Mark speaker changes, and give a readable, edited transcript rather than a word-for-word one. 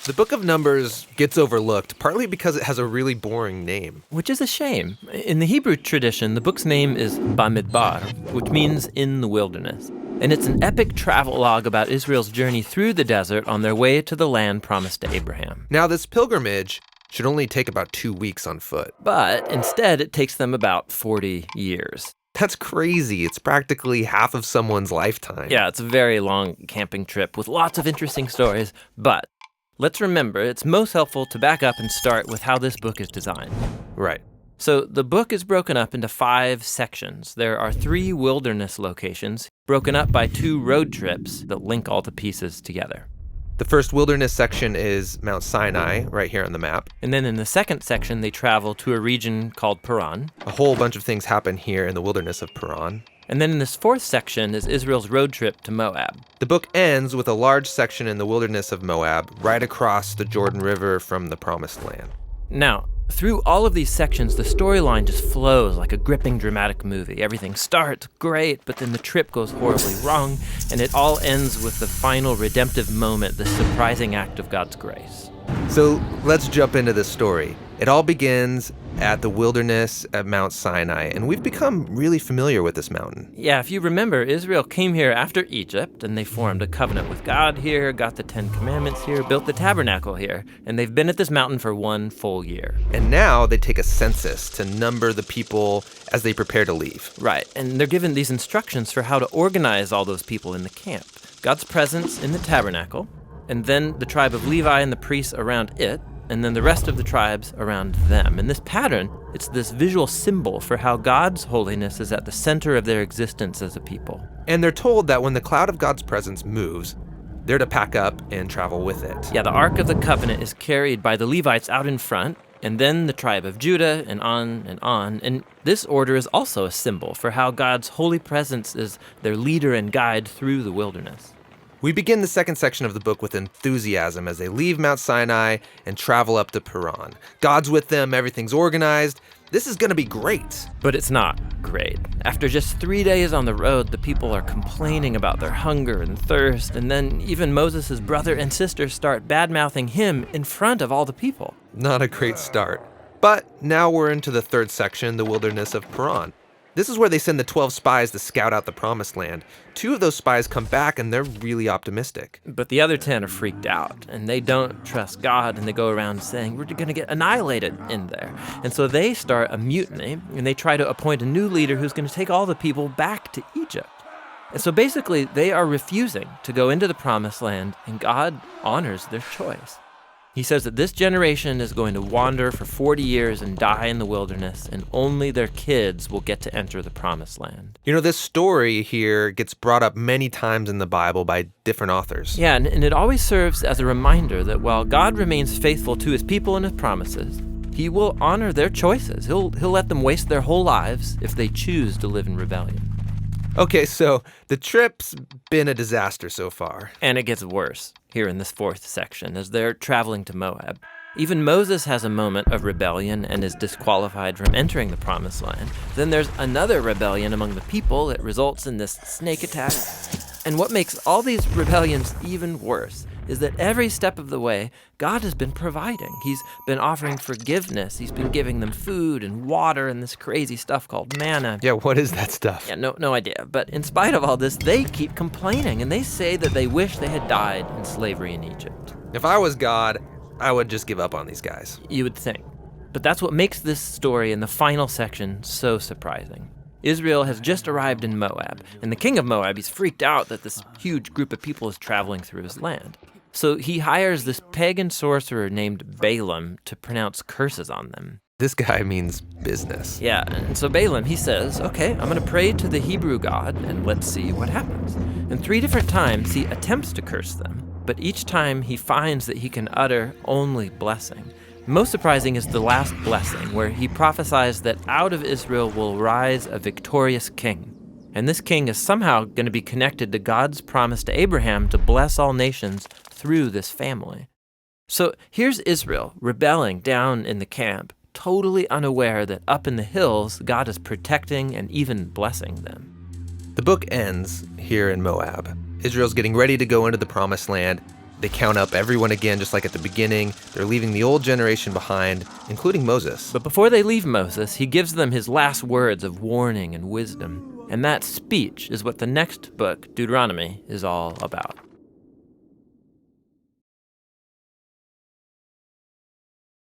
Speaker 1: The Book of Numbers gets overlooked, partly because it has a really boring name.
Speaker 2: Which is a shame. In the Hebrew tradition, the book's name is Bamidbar, which means in the wilderness. And it's an epic travelogue about Israel's journey through the desert on their way to the land promised to Abraham.
Speaker 1: Now, this pilgrimage should only take about 2 weeks on foot.
Speaker 2: But instead, it takes them about 40 years.
Speaker 1: That's crazy. It's practically half of someone's lifetime.
Speaker 2: Yeah, it's a very long camping trip with lots of interesting stories, but let's remember, it's most helpful to back up and start with how this book is designed.
Speaker 1: Right.
Speaker 2: So the book is broken up into 5 sections. There are 3 wilderness locations, broken up by 2 road trips that link all the pieces together.
Speaker 1: The first wilderness section is Mount Sinai, right here on the map.
Speaker 2: And then in the second section, they travel to a region called Paran.
Speaker 1: A whole bunch of things happen here in the wilderness of Paran.
Speaker 2: And then in this 4th section is Israel's road trip to Moab.
Speaker 1: The book ends with a large section in the wilderness of Moab, right across the Jordan River from the Promised Land.
Speaker 2: Now, through all of these sections, the storyline just flows like a gripping dramatic movie. Everything starts great, but then the trip goes horribly wrong, and it all ends with the final redemptive moment, the surprising act of God's grace.
Speaker 1: So let's jump into this story. It all begins at the wilderness at Mount Sinai, and we've become really familiar with this mountain.
Speaker 2: Yeah, if you remember, Israel came here after Egypt, and they formed a covenant with God here, got the 10 Commandments here, built the tabernacle here, and they've been at this mountain for 1 full year.
Speaker 1: And now they take a census to number the people as they prepare to leave.
Speaker 2: Right, and they're given these instructions for how to organize all those people in the camp. God's presence in the tabernacle, and then the tribe of Levi and the priests around it, and then the rest of the tribes around them. And this pattern, it's this visual symbol for how God's holiness is at the center of their existence as a people.
Speaker 1: And they're told that when the cloud of God's presence moves, they're to pack up and travel with it.
Speaker 2: Yeah, the Ark of the Covenant is carried by the Levites out in front, and then the tribe of Judah, and on and on. And this order is also a symbol for how God's holy presence is their leader and guide through the wilderness.
Speaker 1: We begin the second section of the book with enthusiasm as they leave Mount Sinai and travel up to Paran. God's with them, everything's organized. This is going to be great.
Speaker 2: But it's not great. After just 3 days on the road, the people are complaining about their hunger and thirst, and then even Moses' brother and sister start bad-mouthing him in front of all the people.
Speaker 1: Not a great start. But now we're into the third section, the wilderness of Paran. This is where they send the 12 spies to scout out the Promised Land. 2 of those spies come back, and they're really optimistic.
Speaker 2: But the other 10 are freaked out, and they don't trust God, and they go around saying, we're going to get annihilated in there. And so they start a mutiny, and they try to appoint a new leader who's going to take all the people back to Egypt. And so basically, they are refusing to go into the Promised Land, and God honors their choice. He says that this generation is going to wander for 40 years and die in the wilderness, and only their kids will get to enter the Promised Land.
Speaker 1: You know, this story here gets brought up many times in the Bible by different authors.
Speaker 2: Yeah, and it always serves as a reminder that while God remains faithful to his people and his promises, he will honor their choices. He'll let them waste their whole lives if they choose to live in rebellion.
Speaker 1: Okay, so the trip's been a disaster so far.
Speaker 2: And it gets worse here in this 4th section as they're traveling to Moab. Even Moses has a moment of rebellion and is disqualified from entering the Promised Land. Then there's another rebellion among the people that results in this snake attack. And what makes all these rebellions even worse is that every step of the way, God has been providing. He's been offering forgiveness. He's been giving them food and water and this crazy stuff called manna.
Speaker 1: Yeah, what is that stuff?
Speaker 2: Yeah, no idea. But in spite of all this, they keep complaining, and they say that they wish they had died in slavery in Egypt.
Speaker 1: If I was God, I would just give up on these guys.
Speaker 2: You would think. But that's what makes this story in the final section so surprising. Israel has just arrived in Moab, and the king of Moab, he's freaked out that this huge group of people is traveling through his land. So he hires this pagan sorcerer named Balaam to pronounce curses on them.
Speaker 1: This guy means business.
Speaker 2: Yeah, and so Balaam, he says, okay, I'm going to pray to the Hebrew God, and let's see what happens. And 3 different times he attempts to curse them, but each time he finds that he can utter only blessing. Most surprising is the last blessing, where he prophesies that out of Israel will rise a victorious king. And this king is somehow going to be connected to God's promise to Abraham to bless all nations through this family. So here's Israel rebelling down in the camp, totally unaware that up in the hills, God is protecting and even blessing them.
Speaker 1: The book ends here in Moab. Israel's getting ready to go into the Promised Land, They count up everyone again, just like at the beginning. They're leaving the old generation behind, including Moses.
Speaker 2: But before they leave Moses, he gives them his last words of warning and wisdom. And that speech is what the next book, Deuteronomy, is all about.